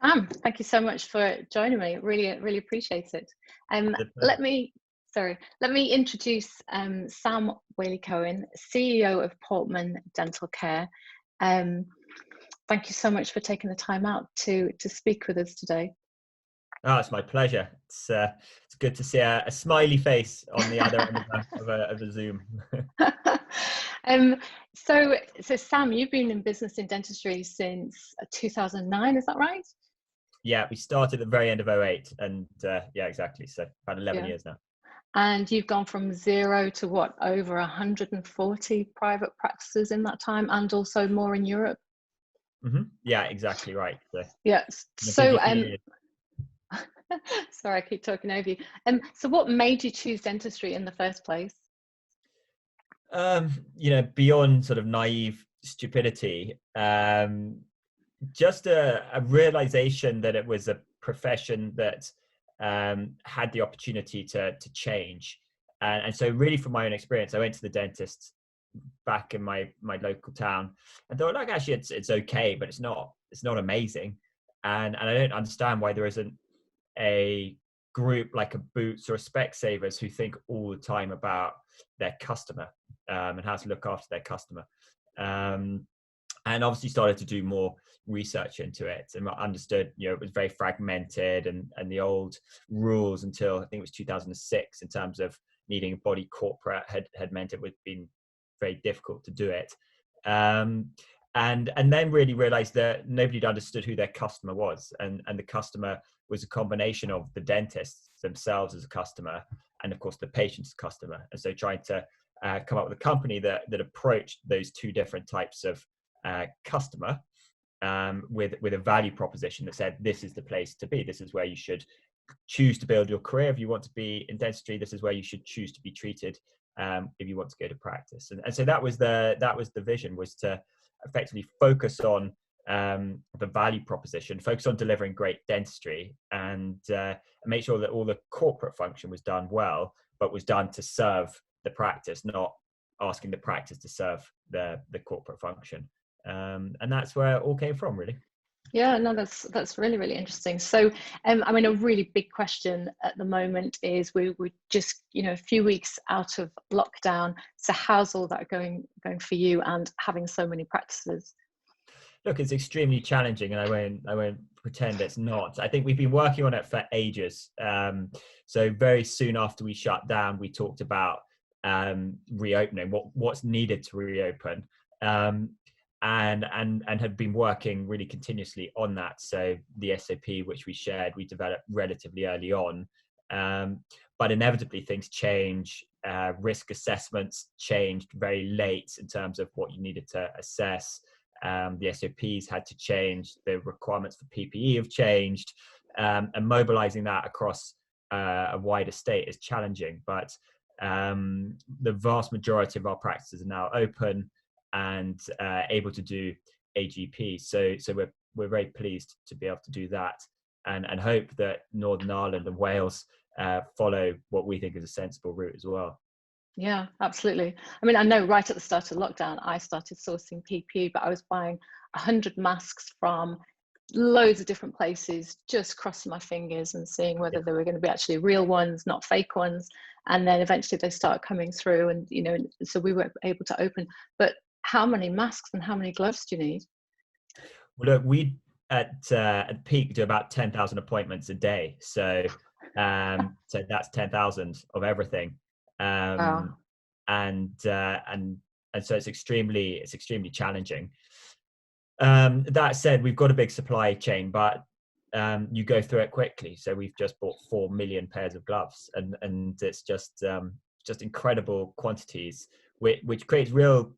Thank you so much for joining me. Really appreciate it. Um, The let pleasure. me, let me introduce Sam Waley-Cohen, CEO of Portman Dental Care. Um, Thank you so much for taking the time out to speak with us today. Oh, it's my pleasure. It's good to see a smiley face on the other end of a Zoom. um, so Sam, you've been in business in dentistry since 2009, is that right? Yeah, we started at the very end of '08, and yeah, exactly. So about 11 Yeah. years now. And you've gone from zero to what, over 140 private practices in that time, and also more in Europe? Yeah, exactly right. So Yeah. in a So, busy few years. sorry, I keep talking over you. So what made you choose dentistry in the first place? Beyond sort of naive stupidity, just a realization that it was a profession that had the opportunity to change. And so really from my own experience, I went to the dentist back in my local town and thought, like, actually it's okay, but it's not amazing. And I don't understand why there isn't a group like a Boots or a Specsavers who think all the time about their customer, and how to look after their customer. Um, and obviously started to do more research into it and understood, it was very fragmented, and the old rules until I think it was 2006 in terms of needing a body corporate had meant it would been very difficult to do it. Um, and then really realized that nobody had understood who their customer was, and the customer was a combination of the dentists themselves as a customer, and of course the patient's customer. And so trying to come up with a company that approached those two different types of customer, with a value proposition that said, this is the place to be, this is where you should choose to build your career. If you want to be in dentistry, this is where you should choose to be treated, if you want to go to practice. And so that was the vision, was to effectively focus on the value proposition, focus on delivering great dentistry, and make sure that all the corporate function was done well, but was done to serve the practice, not asking the practice to serve the corporate function. And that's where it all came from, really. Yeah, no, that's really interesting. So, I mean, a really big question at the moment is we're just a few weeks out of lockdown. So, how's all that going for you, and having so many practices? Look, it's extremely challenging, and I won't pretend it's not. I think we've been working on it for ages. So very soon after we shut down, we talked about reopening, what's needed to reopen, um, and have been working really continuously on that. So the SOP, which we shared, we developed relatively early on, but inevitably things change. Risk assessments changed very late in terms of what you needed to assess. The SOPs had to change, the requirements for PPE have changed, and mobilizing that across a wider state is challenging. But the vast majority of our practices are now open and able to do AGP. So we're very pleased to be able to do that, and hope that Northern Ireland and Wales follow what we think is a sensible route as well. Yeah, absolutely. I mean, I know right at the start of lockdown, I started sourcing PPE, but I was buying 100 masks from loads of different places, just crossing my fingers and seeing Yeah. whether they were going to be actually real ones, not fake ones. And then eventually they started coming through, and so we were able to open. But how many masks and how many gloves do you need? Well, look, we at peak do about 10,000 appointments a day. So that's 10,000 of everything, um, Wow. and so it's extremely challenging. That said, we've got a big supply chain, but you go through it quickly. So we've just bought 4 million pairs of gloves, and it's just incredible quantities, which creates real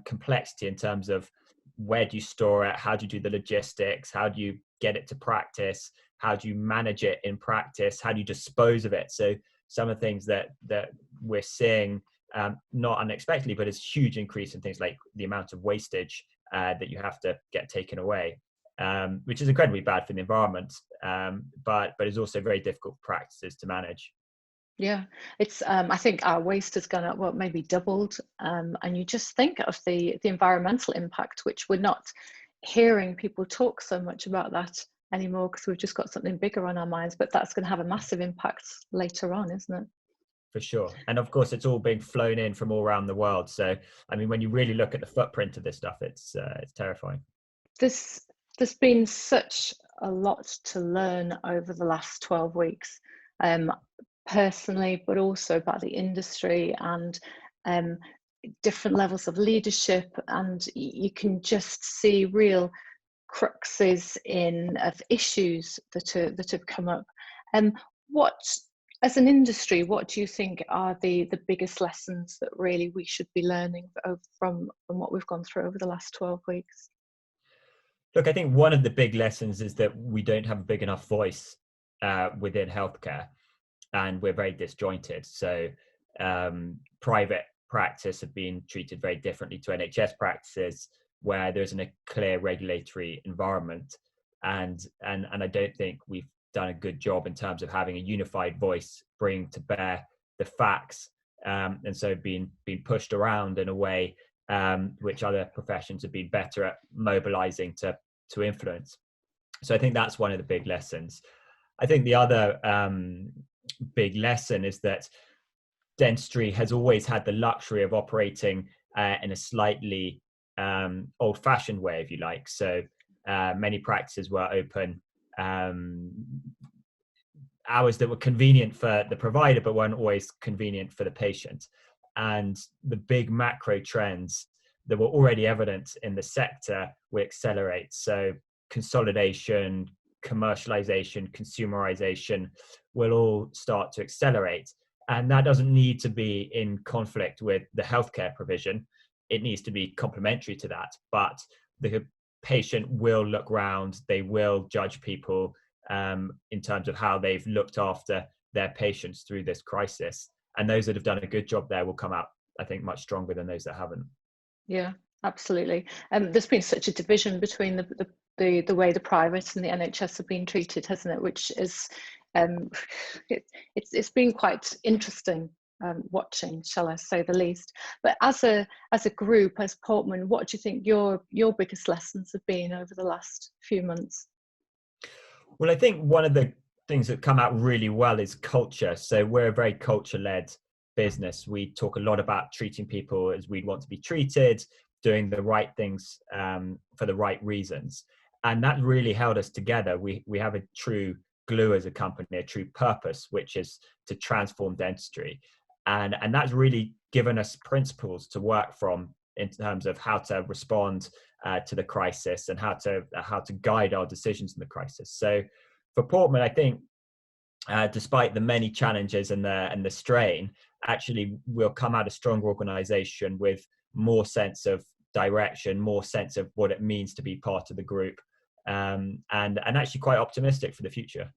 complexity in terms of where do you store it, how do you do the logistics, how do you get it to practice, how do you manage it in practice, how do you dispose of it. So some of the things that we're seeing, not unexpectedly, but it's huge increase in things like the amount of wastage that you have to get taken away, which is incredibly bad for the environment, but is also very difficult practices to manage. Yeah, it's I think our waste has gone up, well, maybe doubled, and you just think of the environmental impact, which we're not hearing people talk so much about that anymore because we've just got something bigger on our minds, but that's going to have a massive impact later on, isn't it? For sure. And of course, it's all being flown in from all around the world. So, I mean, when you really look at the footprint of this stuff, it's terrifying. There's been such a lot to learn over the last 12 weeks, personally, but also about the industry and different levels of leadership. And you can just see real cruxes of issues that have come up. What, as an industry, what do you think are the biggest lessons that really we should be learning from what we've gone through over the last 12 weeks? Look, I think one of the big lessons is that we don't have a big enough voice within healthcare, and we're very disjointed. So private practice have been treated very differently to NHS practices, where there isn't a clear regulatory environment, and I don't think we've done a good job in terms of having a unified voice, bringing to bear the facts, and so being pushed around in a way which other professions have been better at mobilizing to influence. So I think that's one of the big lessons. I think the other big lesson is that dentistry has always had the luxury of operating in a slightly old-fashioned way, if you like. So many practices were open hours that were convenient for the provider, but weren't always convenient for the patient. And the big macro trends that were already evident in the sector will accelerate. So consolidation, commercialization, consumerization will all start to accelerate. And that doesn't need to be in conflict with the healthcare provision. It needs to be complementary to that. But the patient will look round, they will judge people in terms of how they've looked after their patients through this crisis. And those that have done a good job there will come out, I think, much stronger than those that haven't. Yeah, absolutely. There's been such a division between the way the private and the NHS have been treated, hasn't it? Which is it's been quite interesting watching, shall I say the least. But as a group, as Portman, what do you think your biggest lessons have been over the last few months? Well, I think one of the things that come out really well is culture. So we're a very culture-led business. We talk a lot about treating people as we'd want to be treated, doing the right things for the right reasons. And that really held us together. We have a true glue as a company, a true purpose, which is to transform dentistry. And that's really given us principles to work from in terms of how to respond to the crisis and how to guide our decisions in the crisis. So for Portman, I think despite the many challenges and the strain, actually we'll come out a stronger organization with more sense of direction, more sense of what it means to be part of the group, and actually quite optimistic for the future.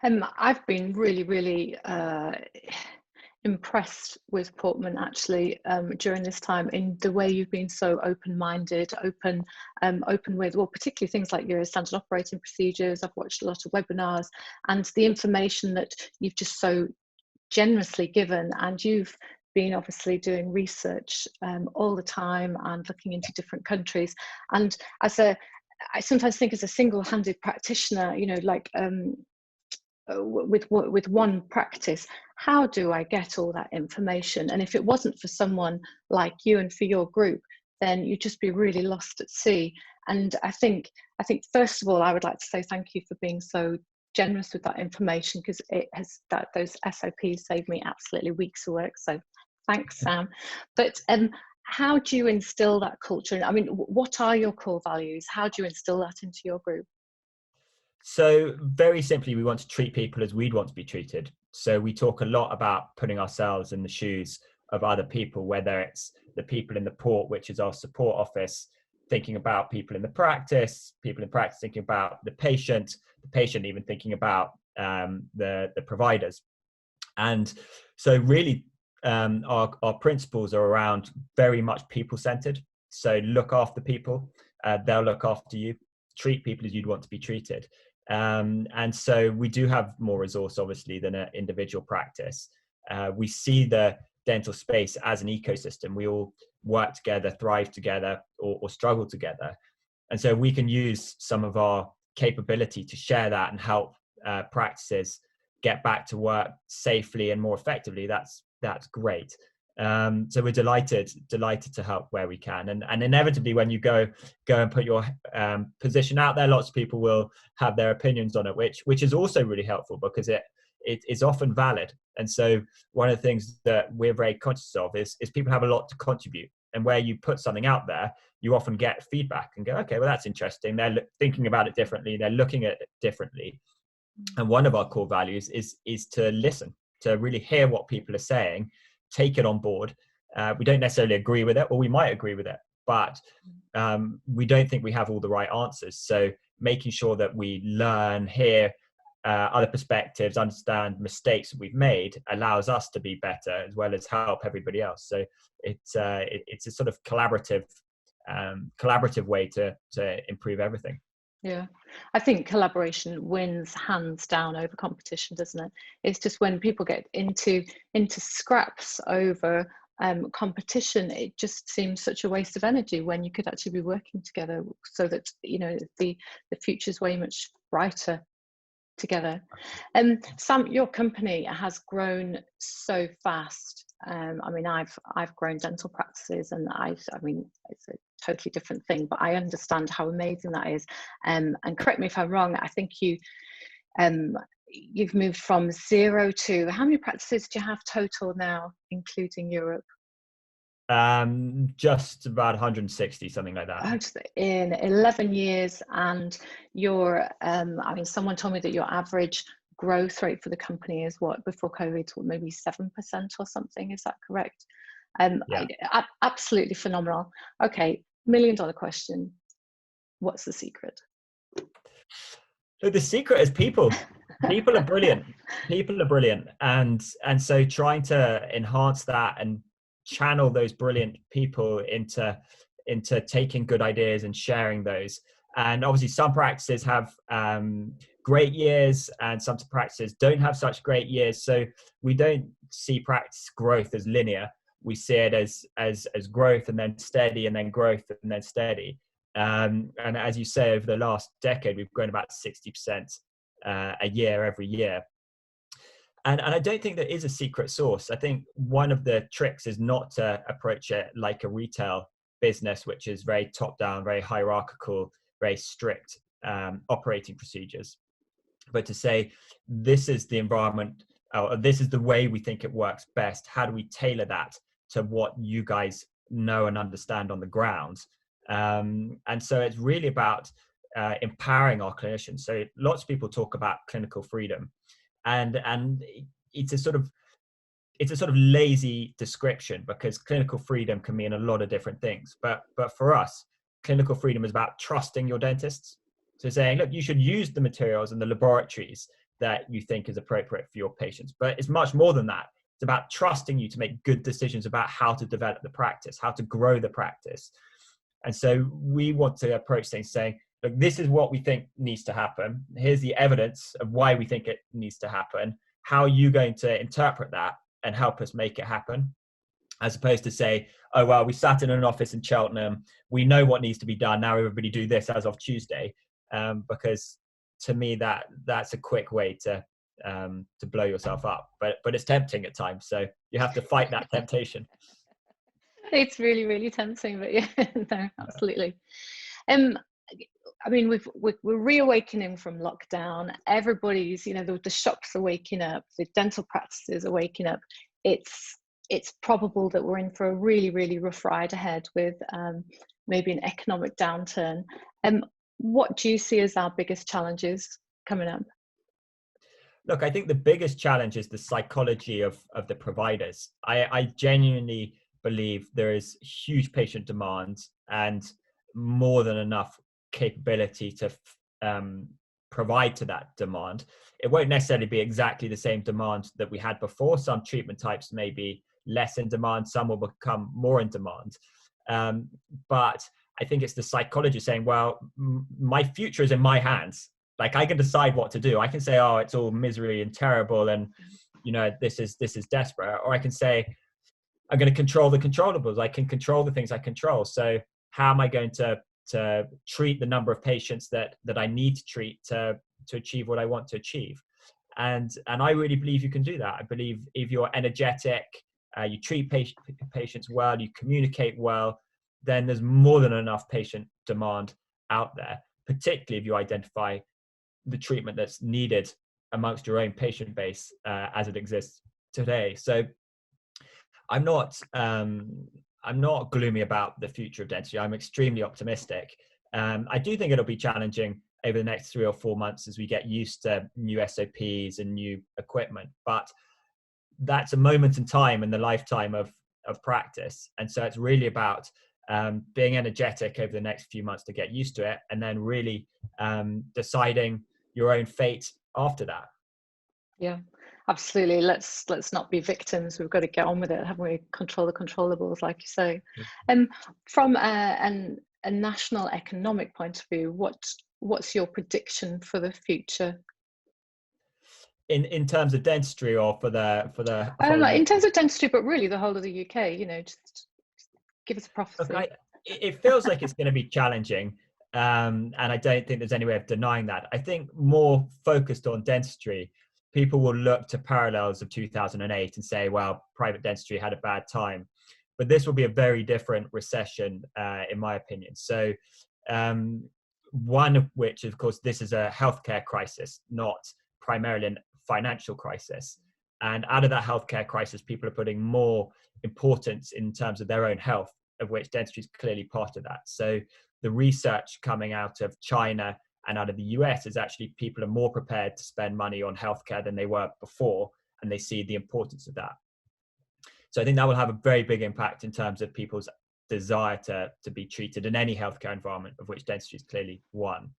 I've been really impressed with Portman actually during this time, in the way you've been so open-minded, open with, well, particularly things like your standard operating procedures. I've watched a lot of webinars, and the information that you've just so generously given, and you've been obviously doing research all the time and looking into different countries. And I sometimes think as a single-handed practitioner, you know, like with one practice, how do I get all that information? And if it wasn't for someone like you and for your group, then you'd just be really lost at sea. And I think first of all, I would like to say thank you for being so generous with that information, because those SOPs saved me absolutely weeks of work. So thanks, Sam. But how do you instill that culture? I mean, what are your core values? How do you instill that into your group? So very simply, we want to treat people as we'd want to be treated. So we talk a lot about putting ourselves in the shoes of other people, whether it's the people in the port, which is our support office, thinking about people in practice thinking about the patient even thinking about the providers. And so really our principles are around very much people-centered. So look after people, they'll look after you, treat people as you'd want to be treated. And so we do have more resource, obviously, than an individual practice. We see the dental space as an ecosystem. We all work together, thrive together, or struggle together. And so we can use some of our capability to share that and help practices get back to work safely and more effectively, that's great. So we're delighted to help where we can, and inevitably when you go and put your position out there, lots of people will have their opinions on it, which is also really helpful because it is often valid. And so one of the things that we're very conscious of is people have a lot to contribute, and where you put something out there, you often get feedback and go, okay, well, that's interesting. They're thinking about it differently. They're looking at it differently. And one of our core values is to listen, to really hear what people are saying, take it on board. We don't necessarily agree with it, or we might agree with it, but we don't think we have all the right answers. So making sure that we learn, hear other perspectives, understand mistakes that we've made allows us to be better as well as help everybody else. So it's a sort of collaborative way to improve everything. Yeah, I think collaboration wins hands down over competition, doesn't it? It's just when people get into scraps over competition, it just seems such a waste of energy when you could actually be working together so that, you know, the future's way much brighter together. Sam, your company has grown so fast. I mean, I've grown dental practices, and I mean, it's a totally different thing, but I understand how amazing that is. And correct me if I'm wrong, I think you've moved from 0 to, how many practices do you have total now, including Europe? Just about 160, something like that. In 11 years, and your, I mean, someone told me that your average growth rate for the company is what, before COVID, maybe 7% or something. Is that correct? Yeah. Absolutely phenomenal. Okay, $1 million question. What's the secret? So the secret is people. People are brilliant. People are brilliant, and so trying to enhance that and channel those brilliant people into taking good ideas and sharing those. And obviously some practices have great years and some practices don't have such great years, so we don't see practice growth as linear. We see it as growth and then steady, and then growth and then steady. And as you say, over the last decade we've grown about 60% a year every year. And I don't think there is a secret sauce. I think one of the tricks is not to approach it like a retail business, which is very top-down, very hierarchical, very strict operating procedures, but to say, this is the environment, or this is the way we think it works best. How do we tailor that to what you guys know and understand on the ground? And so it's really about empowering our clinicians. So lots of people talk about clinical freedom. And it's a sort of lazy description, because clinical freedom can mean a lot of different things. But for us, clinical freedom is about trusting your dentists. So saying, look, you should use the materials and the laboratories that you think is appropriate for your patients. But it's much more than that. It's about trusting you to make good decisions about how to develop the practice, how to grow the practice. And so we want to approach things saying, look, this is what we think needs to happen. Here's the evidence of why we think it needs to happen. How are you going to interpret that and help us make it happen? As opposed to say, oh, well, we sat in an office in Cheltenham. We know what needs to be done. Now everybody do this as of Tuesday. Because to me, that's a quick way to blow yourself up. But it's tempting at times. So you have to fight that temptation. It's really, really tempting, but yeah, no, absolutely. I mean, we're reawakening from lockdown. Everybody's, you know, the shops are waking up, the dental practices are waking up. It's probable that we're in for a really, really rough ride ahead with maybe an economic downturn. What do you see as our biggest challenges coming up? Look, I think the biggest challenge is the psychology of the providers. I genuinely believe there is huge patient demand and more than enough capability to provide to that demand. It won't necessarily be exactly the same demand that we had before. Some treatment types may be less in demand, some will become more in demand. But I think it's the psychology saying, well, my future is in my hands. Like, I can decide what to do. I can say, oh, it's all misery and terrible, and you know, this is desperate. Or I can say, I'm going to control the controllables. I can control the things I control. So how am I going to to treat the number of patients that I need to treat to achieve what I want to achieve. And I really believe you can do that. I believe if you're energetic, you treat patients well, you communicate well, then there's more than enough patient demand out there, particularly if you identify the treatment that's needed amongst your own patient base as it exists today. So I'm not gloomy about the future of dentistry. I'm extremely optimistic. I do think it'll be challenging over the next 3 or 4 months as we get used to new SOPs and new equipment, but that's a moment in time in the lifetime of practice. And so it's really about being energetic over the next few months to get used to it, and then really deciding your own fate after that. Yeah, absolutely. Let's not be victims. We've got to get on with it, haven't we? Control the controllables, like you say. From a national economic point of view, what's your prediction for the future? In terms of dentistry, or for the I don't know, in terms of dentistry, but really the whole of the UK, just give us a prophecy. Okay. It feels like it's going to be challenging, and I don't think there's any way of denying that. I think more focused on dentistry, people will look to parallels of 2008 and say, well, private dentistry had a bad time. But this will be a very different recession, in my opinion. So one of which, of course, this is a healthcare crisis, not primarily a financial crisis. And out of that healthcare crisis, people are putting more importance in terms of their own health, of which dentistry is clearly part of that. So the research coming out of China and out of the US is actually people are more prepared to spend money on healthcare than they were before, and they see the importance of that. So I think that will have a very big impact in terms of people's desire to be treated in any healthcare environment, of which dentistry is clearly one.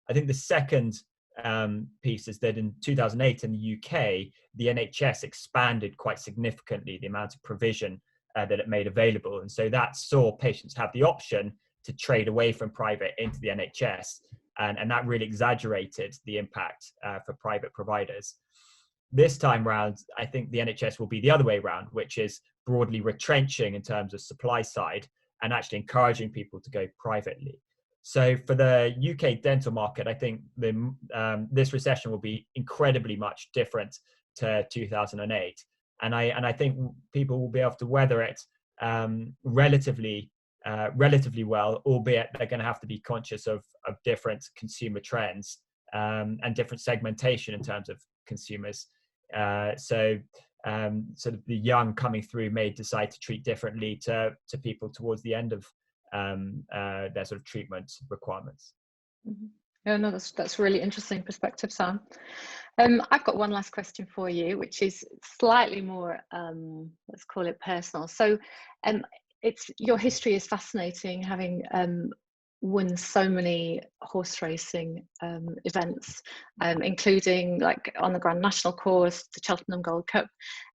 I think the second piece is that in 2008 in the UK, the NHS expanded quite significantly the amount of provision that it made available. And so that saw patients have the option to trade away from private into the NHS. And that really exaggerated the impact for private providers. This time round, I think the NHS will be the other way around, which is broadly retrenching in terms of supply side and actually encouraging people to go privately. So for the UK dental market, I think this recession will be incredibly much different to 2008. And I think people will be able to weather it relatively well, albeit they're going to have to be conscious of different consumer trends and different segmentation in terms of consumers. So sort of the young coming through may decide to treat differently to people towards the end of their sort of treatment requirements. Mm-hmm. Yeah, no, that's a really interesting perspective, Sam. I've got one last question for you, which is slightly more, let's call it personal. So your history is fascinating, having won so many horse racing events, including like on the Grand National course, the Cheltenham Gold Cup.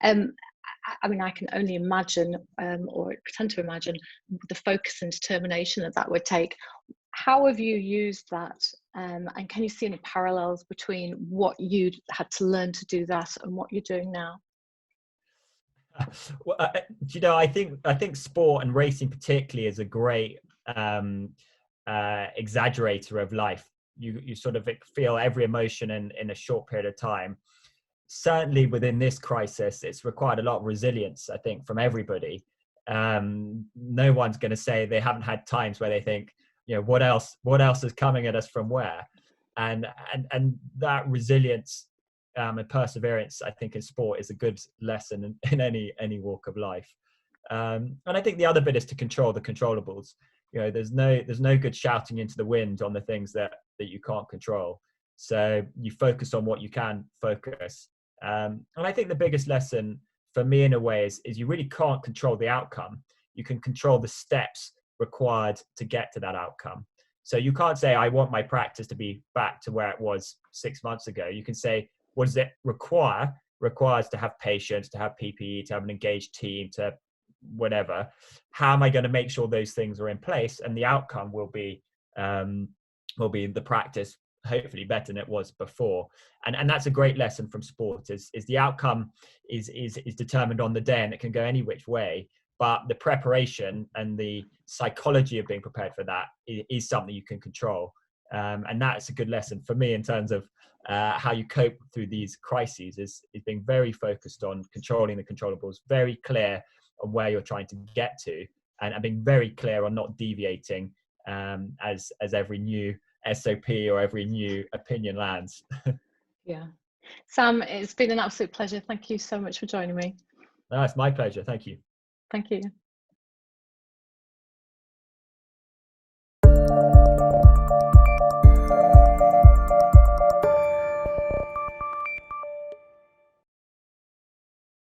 I mean, I can only imagine, or pretend to imagine, the focus and determination that would take. How have you used that? And can you see any parallels between what you had to learn to do that and what you're doing now? Well, I think sport and racing particularly is a great exaggerator of life. You sort of feel every emotion in a short period of time. Certainly within this crisis, it's required a lot of resilience, I think, from everybody. No one's going to say they haven't had times where they think, what else is coming at us from where? And that resilience and perseverance, I think, in sport is a good lesson in any walk of life. And I think the other bit is to control the controllables. There's no good shouting into the wind on the things that you can't control. So you focus on what you can focus. And I think the biggest lesson for me in a way is you really can't control the outcome. You can control the steps required to get to that outcome. So you can't say, I want my practice to be back to where it was 6 months ago. You can say, what does it require? Requires to have patience, to have PPE, to have an engaged team, to whatever. How am I going to make sure those things are in place? And the outcome will be the practice hopefully better than it was before. And that's a great lesson from sport is the outcome is determined on the day, and it can go any which way. but the preparation and the psychology of being prepared for that is something you can control. And that's a good lesson for me in terms of how you cope through these crises, is being very focused on controlling the controllables, very clear on where you're trying to get to, and being very clear on not deviating as every new SOP or every new opinion lands. Yeah. Sam, it's been an absolute pleasure. Thank you so much for joining me. No, it's my pleasure. Thank you. Thank you.